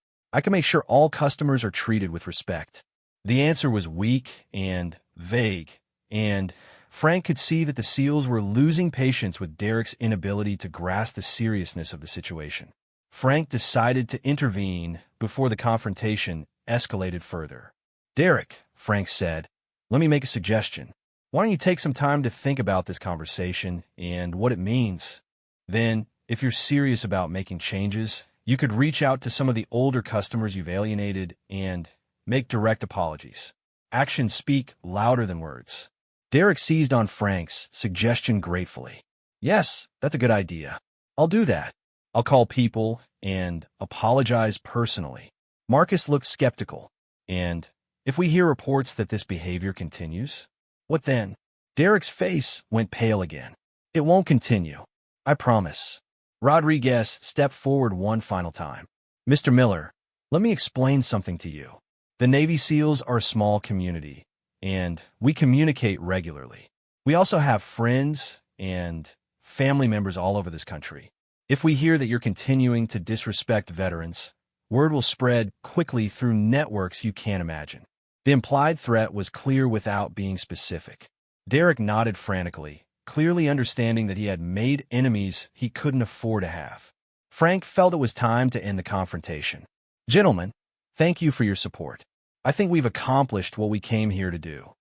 make sure all customers are treated with respect. The answer was weak and vague, and Frank could see that the SEALs were losing patience with Derek's inability to grasp the seriousness of the situation. Frank decided to intervene before the confrontation escalated further. Derek, Frank said, let me make a suggestion. Why don't you take some time to think about this conversation and what it means? Then, if you're serious about making changes, you could reach out to some of the older customers you've alienated and make direct apologies. Actions speak louder than words. Derek seized on Frank's suggestion gratefully. Yes, that's a good idea. I'll do that. I'll call people and apologize personally. Marcus looked skeptical. And if we hear reports that this behavior continues, what then? Derek's face went pale again. It won't continue. I promise. Rodriguez stepped forward one final time. Mr. Miller, let me explain something to you. The Navy SEALs are a small community, and we communicate regularly. We also have friends and family members all over this country. If we hear that you're continuing to disrespect veterans, word will spread quickly through networks you can't imagine. The implied threat was clear without being specific. Derek nodded frantically, clearly understanding that he had made enemies he couldn't afford to have. Frank felt it was time to end the confrontation. Gentlemen, thank you for your support. I think we've accomplished what we came here to do.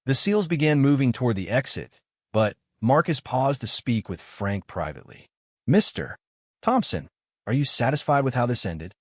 The SEALs began moving toward the exit, but Marcus paused to speak with Frank privately. Mr. Thompson, are you satisfied with how this ended?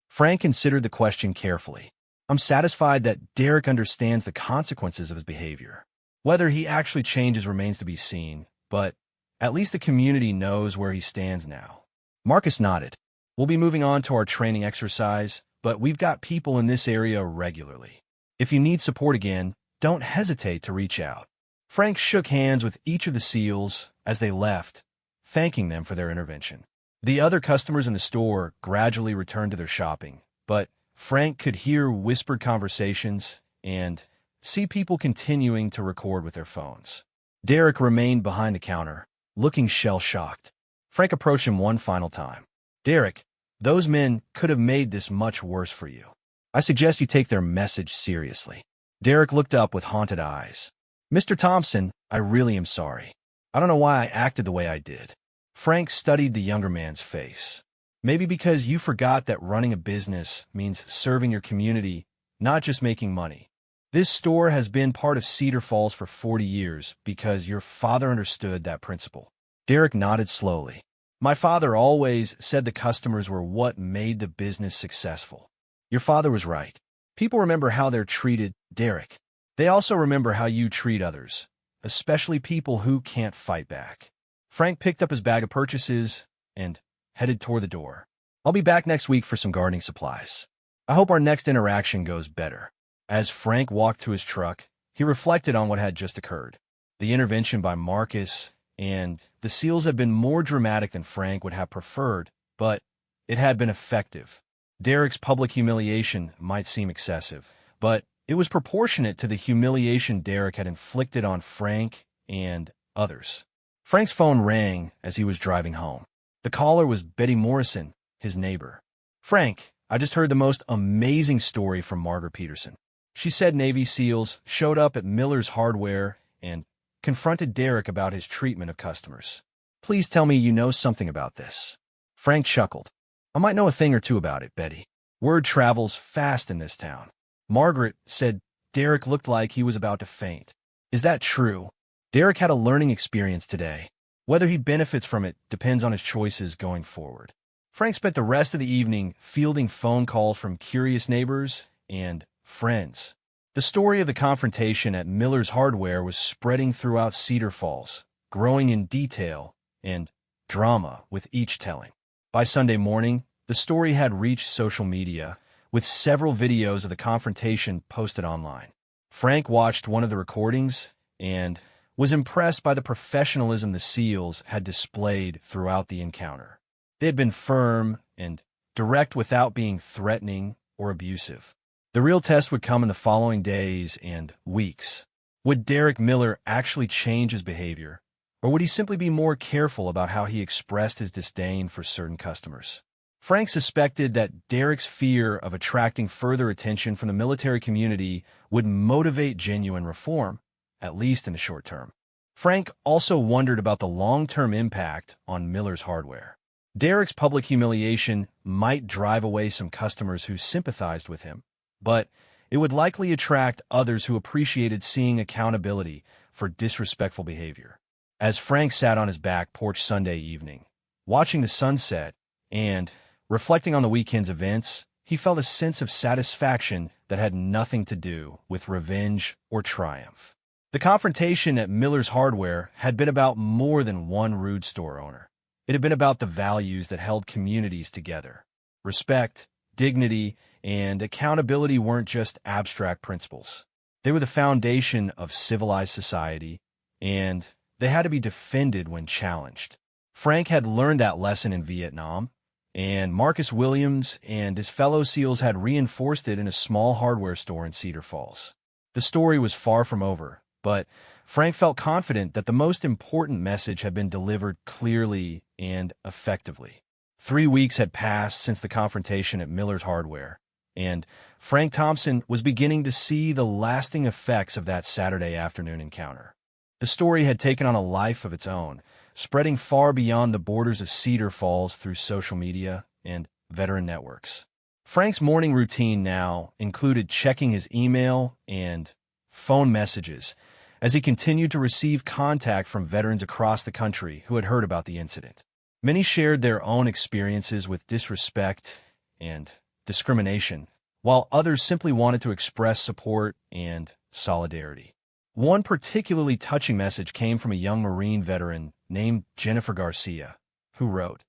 Frank considered the question carefully. I'm satisfied that Derek understands the consequences of his behavior. Whether he actually changes remains to be seen, but at least the community knows where he stands now. Marcus nodded. We'll be moving on to our training exercise, but we've got people in this area regularly. If you need support again, don't hesitate to reach out. Frank shook hands with each of the SEALs as they left, thanking them for their intervention. The other customers in the store gradually returned to their shopping, but Frank could hear whispered conversations and see people continuing to record with their phones. Derek remained behind the counter, looking shell-shocked. Frank approached him one final time. Derek, those men could have made this much worse for you. I suggest you take their message seriously. Derek looked up with haunted eyes. Mr. Thompson, I really am sorry. I don't know why I acted the way I did. Frank studied the younger man's face. Maybe because you forgot that running a business means serving your community, not just making money. This store has been part of Cedar Falls for 40 years because your father understood that principle. Derek nodded slowly. My father always said the customers were what made the business successful. Your father was right. People remember how they're treated, Derek. They also remember how you treat others, especially people who can't fight back. Frank picked up his bag of purchases and headed toward the door. I'll be back next week for some gardening supplies. I hope our next interaction goes better. As Frank walked to his truck, he reflected on what had just occurred. The intervention by Marcus and the SEALs had been more dramatic than Frank would have preferred, but it had been effective. Derek's public humiliation might seem excessive, but it was proportionate to the humiliation Derek had inflicted on Frank and others. Frank's phone rang as he was driving home. The caller was Betty Morrison, his neighbor. Frank, I just heard the most amazing story from Margaret Peterson. She said Navy SEALs showed up at Miller's Hardware and confronted Derek about his treatment of customers. Please tell me you know something about this. Frank chuckled. I might know a thing or two about it, Betty. Word travels fast in this town. Margaret said Derek looked like he was about to faint. Is that true? Derek had a learning experience today. Whether he benefits from it depends on his choices going forward. Frank spent the rest of the evening fielding phone calls from curious neighbors and friends. The story of the confrontation at Miller's Hardware was spreading throughout Cedar Falls, growing in detail and drama with each telling. By Sunday morning, the story had reached social media, with several videos of the confrontation posted online. Frank watched one of the recordings and was impressed by the professionalism the SEALs had displayed throughout the encounter. They had been firm and direct without being threatening or abusive. The real test would come in the following days and weeks. Would Derek Miller actually change his behavior, or would he simply be more careful about how he expressed his disdain for certain customers? Frank suspected that Derek's fear of attracting further attention from the military community would motivate genuine reform, at least in the short term. Frank also wondered about the long-term impact on Miller's Hardware. Derek's public humiliation might drive away some customers who sympathized with him, but it would likely attract others who appreciated seeing accountability for disrespectful behavior. As Frank sat on his back porch Sunday evening, watching the sunset and reflecting on the weekend's events, he felt a sense of satisfaction that had nothing to do with revenge or triumph. The confrontation at Miller's Hardware had been about more than one rude store owner. It had been about the values that held communities together. Respect, dignity, and accountability weren't just abstract principles. They were the foundation of civilized society, and they had to be defended when challenged. Frank had learned that lesson in Vietnam, and Marcus Williams and his fellow SEALs had reinforced it in a small hardware store in Cedar Falls. The story was far from over, but Frank felt confident that the most important message had been delivered clearly and effectively. 3 weeks had passed since the confrontation at Miller's Hardware, and Frank Thompson was beginning to see the lasting effects of that Saturday afternoon encounter. The story had taken on a life of its own, spreading far beyond the borders of Cedar Falls through social media and veteran networks. Frank's morning routine now included checking his email and phone messages as he continued to receive contact from veterans across the country who had heard about the incident. Many shared their own experiences with disrespect and discrimination, while others simply wanted to express support and solidarity. One particularly touching message came from a young Marine veteran named Jennifer Garcia, who wrote,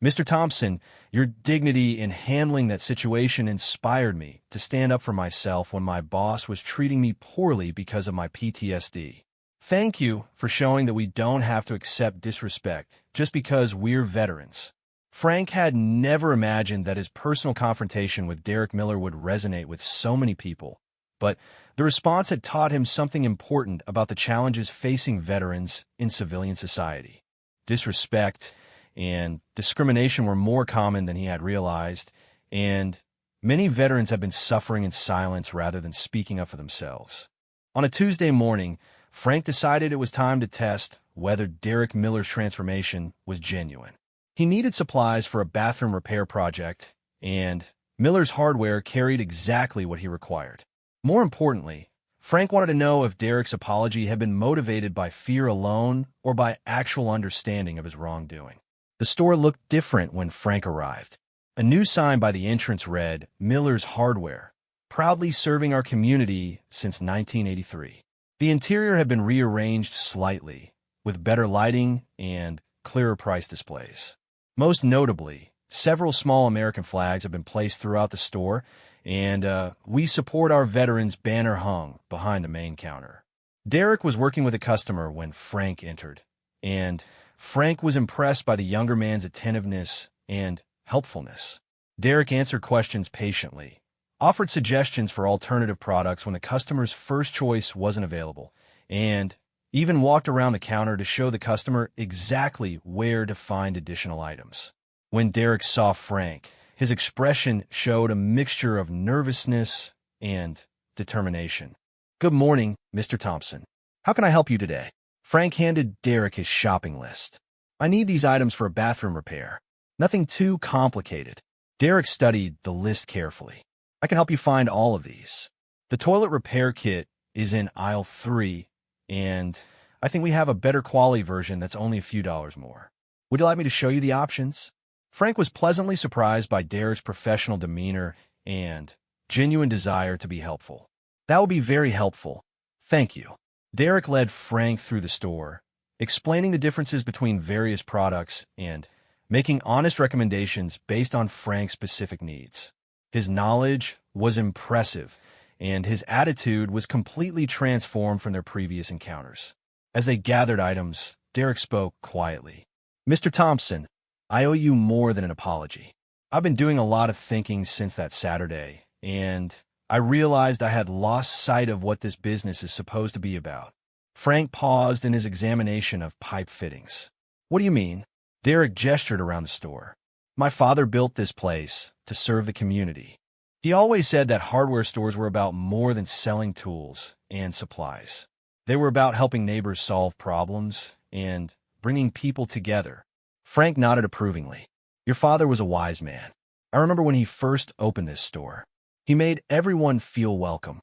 "Mr. Thompson, your dignity in handling that situation inspired me to stand up for myself when my boss was treating me poorly because of my PTSD. Thank you for showing that we don't have to accept disrespect just because we're veterans." Frank had never imagined that his personal confrontation with Derek Miller would resonate with so many people, but the response had taught him something important about the challenges facing veterans in civilian society. Disrespect and discrimination were more common than he had realized, and many veterans have been suffering in silence rather than speaking up for themselves. On a Tuesday morning, Frank decided it was time to test whether Derek Miller's transformation was genuine. He needed supplies for a bathroom repair project, and Miller's Hardware carried exactly what he required. More importantly, Frank wanted to know if Derek's apology had been motivated by fear alone or by actual understanding of his wrongdoing. The store looked different when Frank arrived. A new sign by the entrance read, "Miller's Hardware, proudly serving our community since 1983. The interior had been rearranged slightly, with better lighting and clearer price displays. Most notably, several small American flags have been placed throughout the store, and "We support our veterans" banner hung behind the main counter. Derek was working with a customer when Frank entered, and Frank was impressed by the younger man's attentiveness and helpfulness. Derek answered questions patiently, offered suggestions for alternative products when the customer's first choice wasn't available, and even walked around the counter to show the customer exactly where to find additional items. When Derek saw Frank, his expression showed a mixture of nervousness and determination. "Good morning, Mr. Thompson. How can I help you today?" Frank handed Derek his shopping list. "I need these items for a bathroom repair. Nothing too complicated." Derek studied the list carefully. "I can help you find all of these. The toilet repair kit is in aisle 3, and I think we have a better quality version that's only a few dollars more. Would you like me to show you the options?" Frank was pleasantly surprised by Derek's professional demeanor and genuine desire to be helpful. That would be very helpful. Thank you. Derek led Frank through the store, explaining the differences between various products and making honest recommendations based on Frank's specific needs. His knowledge was impressive, and his attitude was completely transformed from their previous encounters. As they gathered items, Derek spoke quietly. Mr. Thompson, I owe you more than an apology. I've been doing a lot of thinking since that Saturday, and I realized I had lost sight of what this business is supposed to be about. Frank paused in his examination of pipe fittings. What do you mean? Derek gestured around the store. My father built this place to serve the community. He always said that hardware stores were about more than selling tools and supplies. They were about helping neighbors solve problems and bringing people together. Frank nodded approvingly. Your father was a wise man. I remember when he first opened this store. He made everyone feel welcome.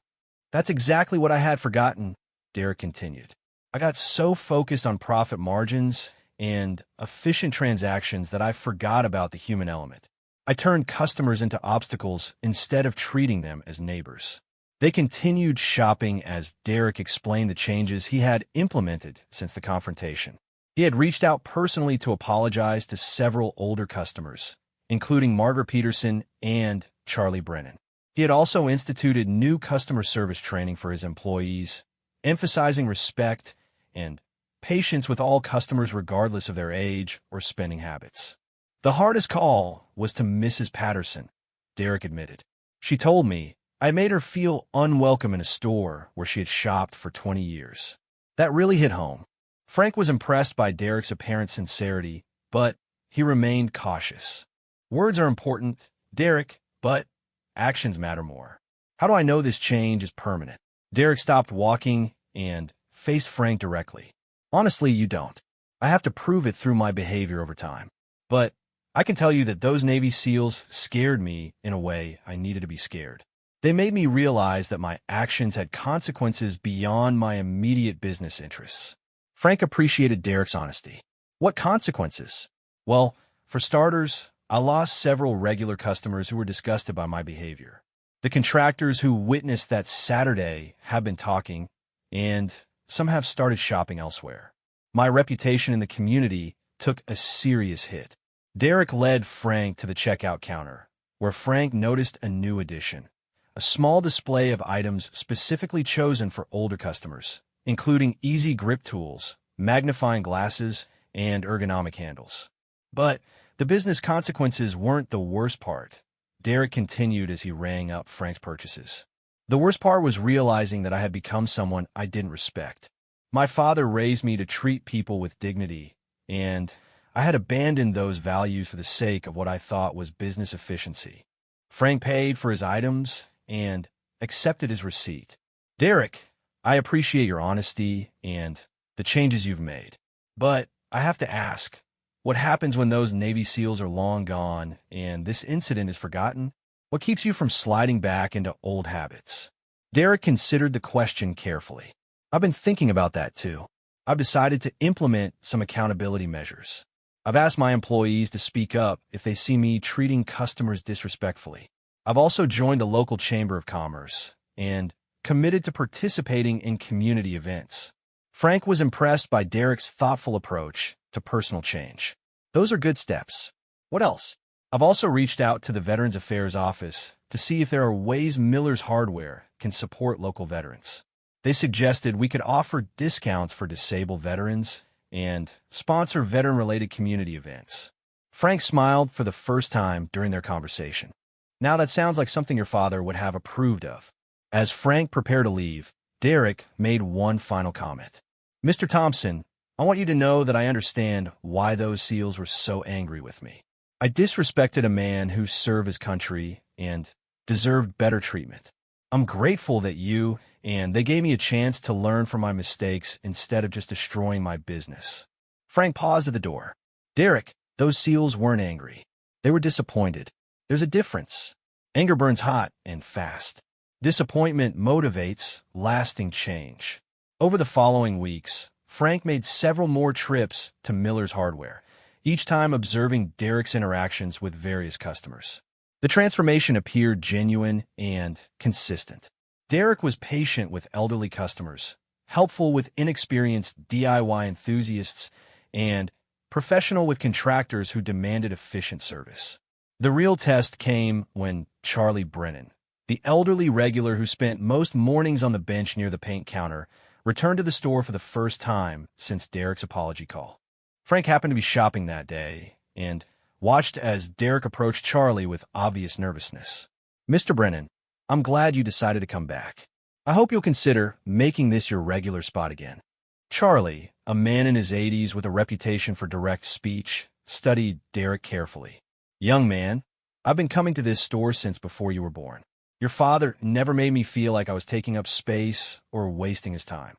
That's exactly what I had forgotten, Derek continued. I got so focused on profit margins and efficient transactions that I forgot about the human element. I turned customers into obstacles instead of treating them as neighbors. They continued shopping as Derek explained the changes he had implemented since the confrontation. He had reached out personally to apologize to several older customers, including Margaret Peterson and Charlie Brennan. He had also instituted new customer service training for his employees, emphasizing respect and patience with all customers regardless of their age or spending habits. The hardest call was to Mrs. Patterson, Derek admitted. She told me I made her feel unwelcome in a store where she had shopped for 20 years. That really hit home. Frank was impressed by Derek's apparent sincerity, but he remained cautious. Words are important, Derek, but actions matter more. How do I know this change is permanent? Derek stopped walking and faced Frank directly. Honestly, you don't. I have to prove it through my behavior over time. But I can tell you that those Navy SEALs scared me in a way I needed to be scared. They made me realize that my actions had consequences beyond my immediate business interests. Frank appreciated Derek's honesty. What consequences? Well, for starters, I lost several regular customers who were disgusted by my behavior. The contractors who witnessed that Saturday have been talking, and some have started shopping elsewhere. My reputation in the community took a serious hit. Derek led Frank to the checkout counter, where Frank noticed a new addition, a small display of items specifically chosen for older customers, including easy grip tools, magnifying glasses, and ergonomic handles. But the business consequences weren't the worst part. Derek continued as he rang up Frank's purchases. The worst part was realizing that I had become someone I didn't respect. My father raised me to treat people with dignity, and I had abandoned those values for the sake of what I thought was business efficiency. Frank paid for his items and accepted his receipt. Derek, I appreciate your honesty and the changes you've made. But I have to ask, what happens when those Navy SEALs are long gone and this incident is forgotten? What keeps you from sliding back into old habits? Derek considered the question carefully. I've been thinking about that too. I've decided to implement some accountability measures. I've asked my employees to speak up if they see me treating customers disrespectfully. I've also joined the local Chamber of Commerce and committed to participating in community events. Frank was impressed by Derek's thoughtful approach to personal change. Those are good steps. What else? I've also reached out to the Veterans Affairs office to see if there are ways Miller's Hardware can support local veterans. They suggested we could offer discounts for disabled veterans and sponsor veteran-related community events. Frank smiled for the first time during their conversation. Now that sounds like something your father would have approved of. As Frank prepared to leave, Derek made one final comment. Mr. Thompson, I want you to know that I understand why those SEALs were so angry with me. I disrespected a man who served his country and deserved better treatment. I'm grateful that you and they gave me a chance to learn from my mistakes instead of just destroying my business. Frank paused at the door. Derek, those SEALs weren't angry. They were disappointed. There's a difference. Anger burns hot and fast. Disappointment motivates lasting change. Over the following weeks, Frank made several more trips to Miller's Hardware, each time observing Derek's interactions with various customers. The transformation appeared genuine and consistent. Derek was patient with elderly customers, helpful with inexperienced DIY enthusiasts, and professional with contractors who demanded efficient service. The real test came when Charlie Brennan, the elderly regular who spent most mornings on the bench near the paint counter, returned to the store for the first time since Derek's apology call. Frank happened to be shopping that day and watched as Derek approached Charlie with obvious nervousness. "Mr. Brennan, I'm glad you decided to come back. I hope you'll consider making this your regular spot again." Charlie, a man in his 80s with a reputation for direct speech, studied Derek carefully. "Young man, I've been coming to this store since before you were born. Your father never made me feel like I was taking up space or wasting his time."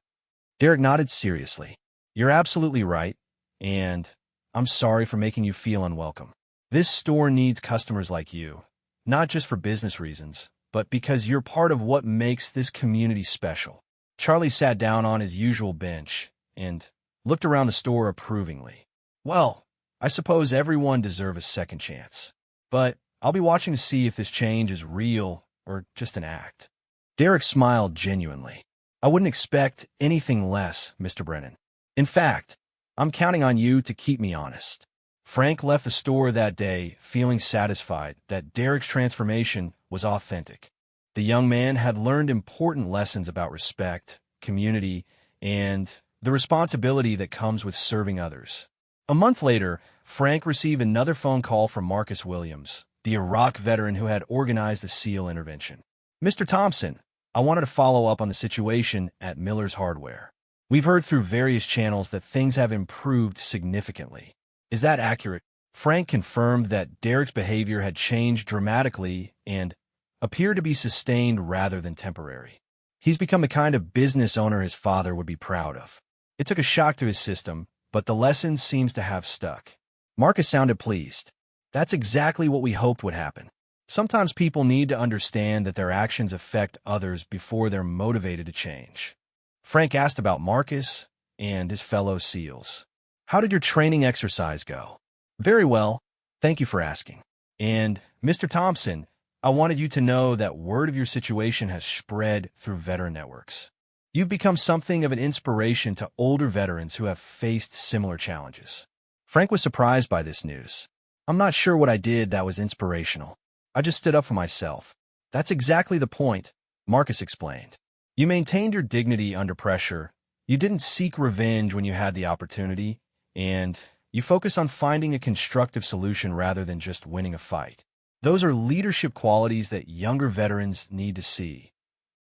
Derek nodded seriously. "You're absolutely right, and I'm sorry for making you feel unwelcome. This store needs customers like you, not just for business reasons, but because you're part of what makes this community special." Charlie sat down on his usual bench and looked around the store approvingly. "Well, I suppose everyone deserves a second chance. But I'll be watching to see if this change is real or just an act." Derek smiled genuinely. "I wouldn't expect anything less, Mr. Brennan. In fact, I'm counting on you to keep me honest." Frank left the store that day feeling satisfied that Derek's transformation was authentic. The young man had learned important lessons about respect, community, and the responsibility that comes with serving others. A month later, Frank received another phone call from Marcus Williams, the Iraq veteran who had organized the SEAL intervention. "Mr. Thompson, I wanted to follow up on the situation at Miller's Hardware. We've heard through various channels that things have improved significantly. Is that accurate?" Frank confirmed that Derek's behavior had changed dramatically and appeared to be sustained rather than temporary. "He's become the kind of business owner his father would be proud of. It took a shock to his system, but the lesson seems to have stuck." Marcus sounded pleased. "That's exactly what we hoped would happen. Sometimes people need to understand that their actions affect others before they're motivated to change." Frank asked about Marcus and his fellow SEALs. "How did your training exercise go?" "Very well. Thank you for asking. And, Mr. Thompson, I wanted you to know that word of your situation has spread through veteran networks. You've become something of an inspiration to older veterans who have faced similar challenges." Frank was surprised by this news. "I'm not sure what I did that was inspirational. I just stood up for myself." "That's exactly the point," Marcus explained. "You maintained your dignity under pressure. You didn't seek revenge when you had the opportunity, and you focused on finding a constructive solution rather than just winning a fight. Those are leadership qualities that younger veterans need to see."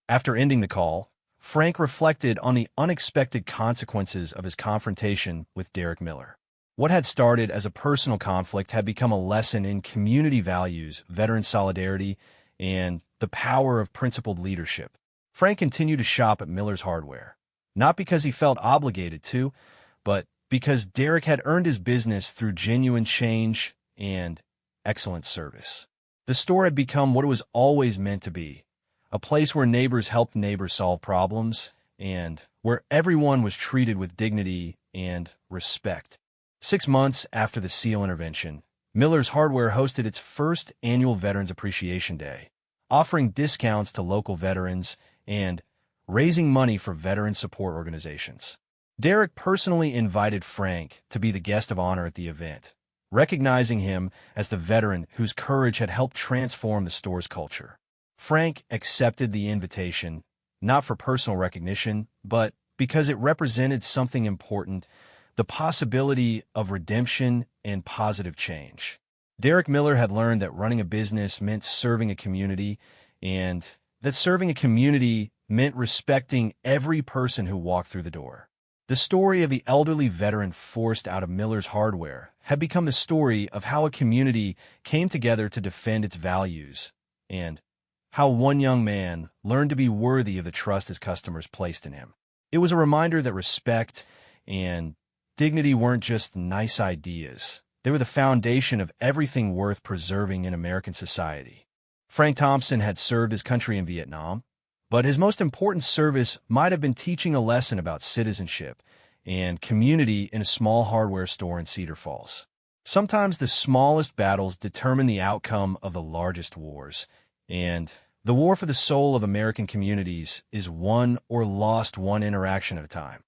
After ending the call, Frank reflected on the unexpected consequences of his confrontation with Derek Miller. What had started as a personal conflict had become a lesson in community values, veteran solidarity, and the power of principled leadership. Frank continued to shop at Miller's Hardware, not because he felt obligated to, but because Derek had earned his business through genuine change and excellent service. The store had become what it was always meant to be, a place where neighbors helped neighbors solve problems and where everyone was treated with dignity and respect. 6 months after the SEAL intervention, Miller's Hardware hosted its first annual Veterans Appreciation Day, offering discounts to local veterans and raising money for veteran support organizations. Derek personally invited Frank to be the guest of honor at the event, recognizing him as the veteran whose courage had helped transform the store's culture. Frank accepted the invitation, not for personal recognition, but because it represented something important: the possibility of redemption and positive change. Derek Miller had learned that running a business meant serving a community, and that serving a community meant respecting every person who walked through the door. The story of the elderly veteran forced out of Miller's Hardware had become the story of how a community came together to defend its values, and how one young man learned to be worthy of the trust his customers placed in him. It was a reminder that respect and dignity weren't just nice ideas. They were the foundation of everything worth preserving in American society. Frank Thompson had served his country in Vietnam, but his most important service might have been teaching a lesson about citizenship and community in a small hardware store in Cedar Falls. Sometimes the smallest battles determine the outcome of the largest wars, and The war for the soul of American communities is won or lost one interaction at a time.